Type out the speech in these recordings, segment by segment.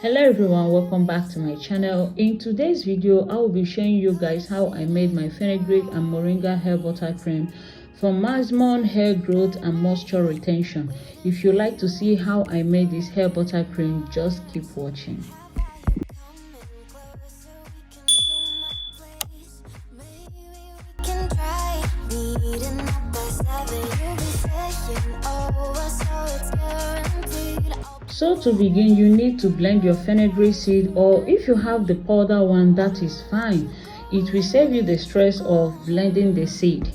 Hello everyone, welcome back to my channel. In today's video, I will be showing you guys how I made my fenugreek and moringa hair butter cream for maximum hair growth and moisture retention. If you like to see how I made this hair butter cream, just keep watching. So to begin, you need to blend your fenugreek seed, or if you have the powder one, that is fine. It will save you the stress of blending the seed.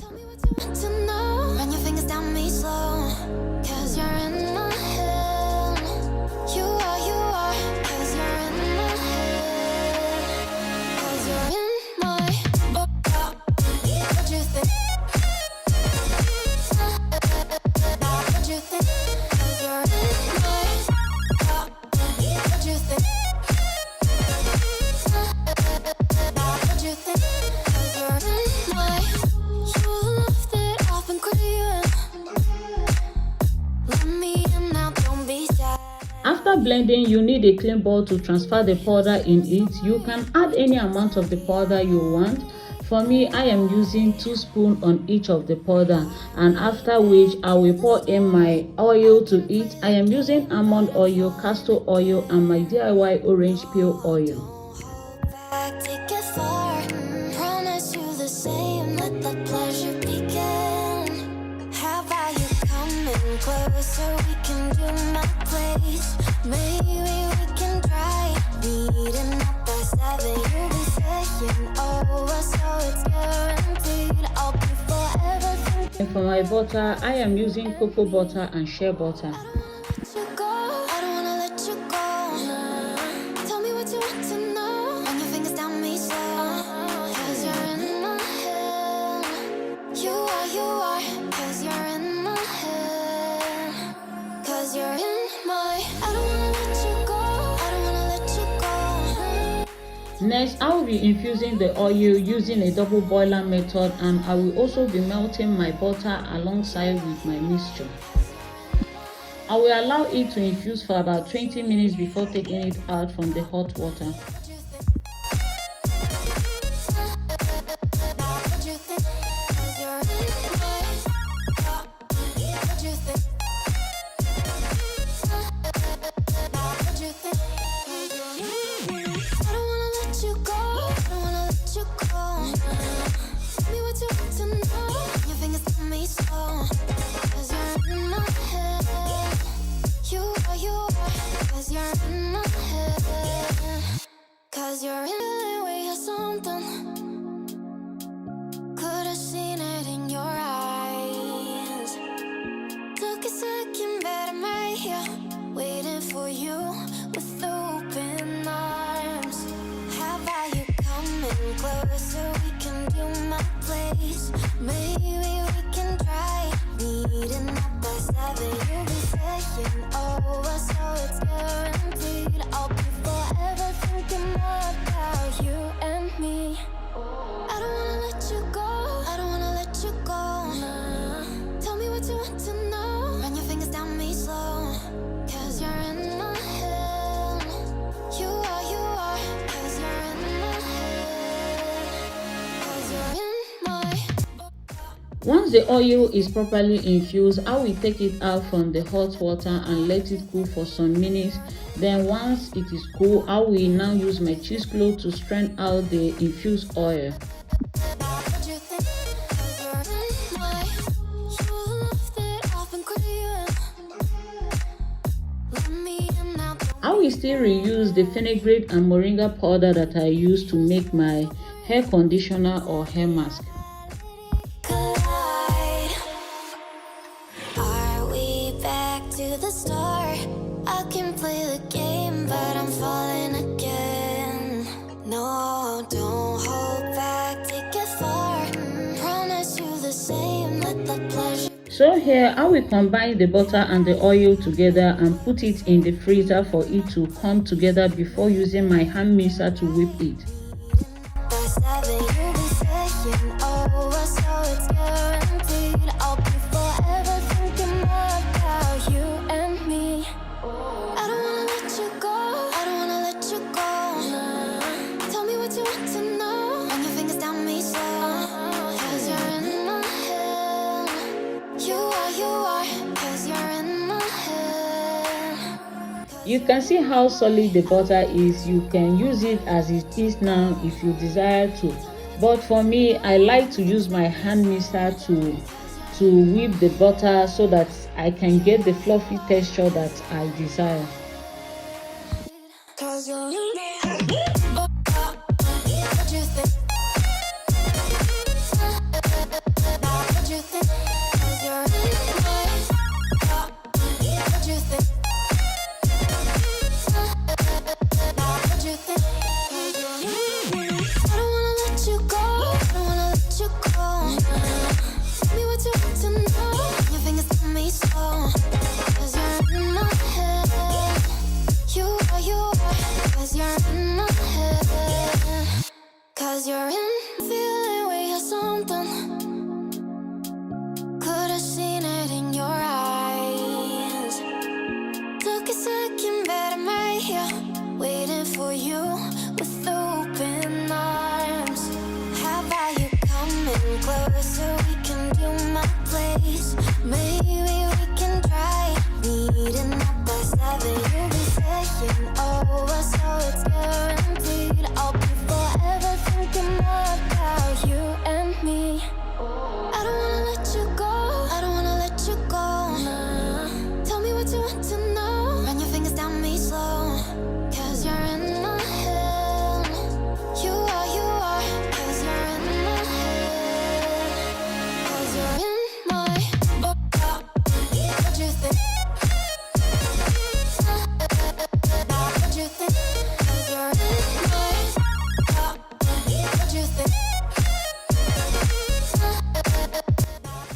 After blending, you need a clean bowl to transfer the powder in it. You can add any amount of the powder you want. For me, I am using 2 spoons on each of the powder, and after which I will pour in my oil to it. I am using almond oil, castor oil, and my DIY orange peel oil. So we can do my place. Maybe we can try meeting up by 7. You'll be saying over, so it's guaranteed I'll be forever thinking. For my butter, I am using cocoa butter and shea butter. Next, I will be infusing the oil using a double boiler method, and I will also be melting my butter alongside with my mixture. I will allow it to infuse for about 20 minutes before taking it out from the hot water. So we can do my place. Maybe we can try meeting up by 7. You'll be saying over, so it's guaranteed I'll be forever thinking about you and me. I don't wanna let you go. I don't wanna let you go. Nah. Tell me what you want to know. Run your fingers down me slow, 'cause you're in my head. You are, 'cause you're in my head. Once the oil is properly infused, I will take it out from the hot water and let it cool for some minutes. Then once it is cool, I will now use my cheesecloth to strain out the infused oil. I will still reuse the fenugreek and moringa powder that I used to make my hair conditioner or hair mask. To the start, I can play the game, but I'm falling again. No, don't hold back, take it far. Promise you the same, let the pleasure. So here I will combine the butter and the oil together and put it in the freezer for it to come together before using my hand mixer to whip it. By 7, you'll be saying over, so it's guaranteed I'll be forever thinking about you and me. I don't wanna let you go. I don't wanna You can see how solid the butter is. You can use it as it is now if you desire to, but for me, I like to use my hand mixer to whip the butter so that I can get the fluffy texture that I desire.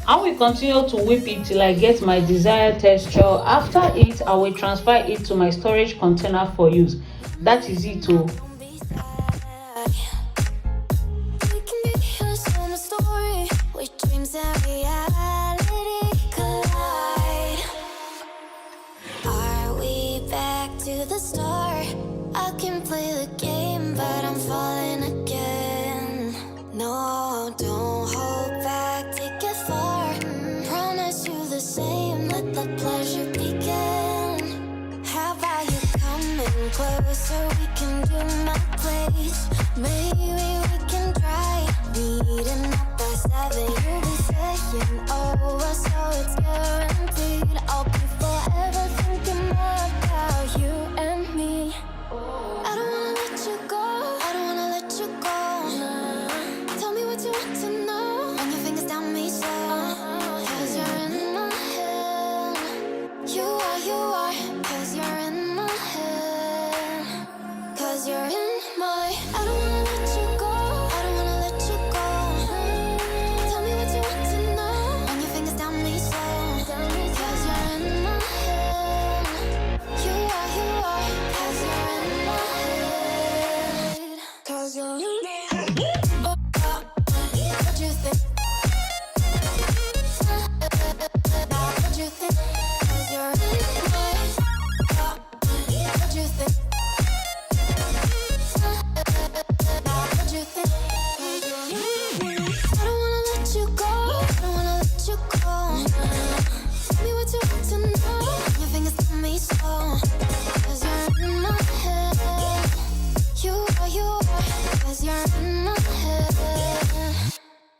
I will continue to whip it till I get my desired texture. After it, I will transfer it to my storage container for use. That is it. I can play the game, but I'm falling again. No, don't hold back, take it far. Promise you the same, let the pleasure begin. How about you coming closer? We can do my place. Maybe we can try meeting up by 7. You'll be saying over, so it's guaranteed. I'll be forever thinking more about you and me. I don't wanna let you go. I don't wanna let you go. Tell me what you want to know. Run your fingers down me slow. Cause you're in my head. You are. Cause you're in my head. Cause you're in my. I don't wanna let you go. I don't wanna let you go. Tell me what you want to know. Run your fingers down me slow. Cause you're in my head. You are. Cause you're in my head. Cause you're in my head. What you think? What you think? Cause you're in my head. What you think? What you think? I don't wanna let you go. I don't wanna let you go. Tell me what you want to know. Your fingers tell me slow. Cause you're in my head. You are. Cause you're in my head.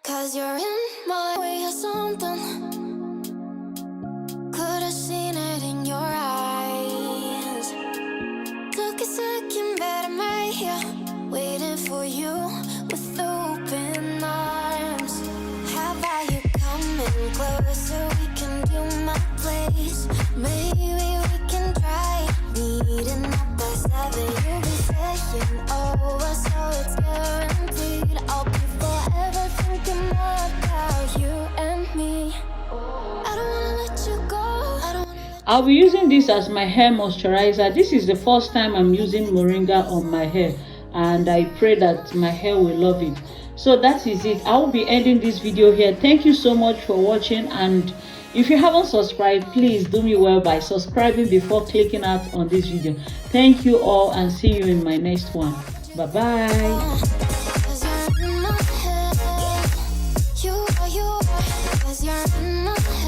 Cause you're in my way or something. Could've seen it in your eyes. Took a second, but I'm right here, waiting for you with open arms. How about you coming closer? We can do my place. Maybe we can try meeting up by 7. You'll be saying over, so it's guaranteed. I'll be forever thinking more about you and me. I don't wanna let you go. I don't wanna let I'll be using this as my hair moisturizer. This is the first time I'm using moringa on my hair, and I pray that my hair will love it. So that is it. I will be ending this video here. Thank you so much for watching, and if you haven't subscribed, please do me well by subscribing before clicking out on this video. Thank you all, and see you in my next one. Bye bye. Cause you're in my head. You are. Cause you're in my head.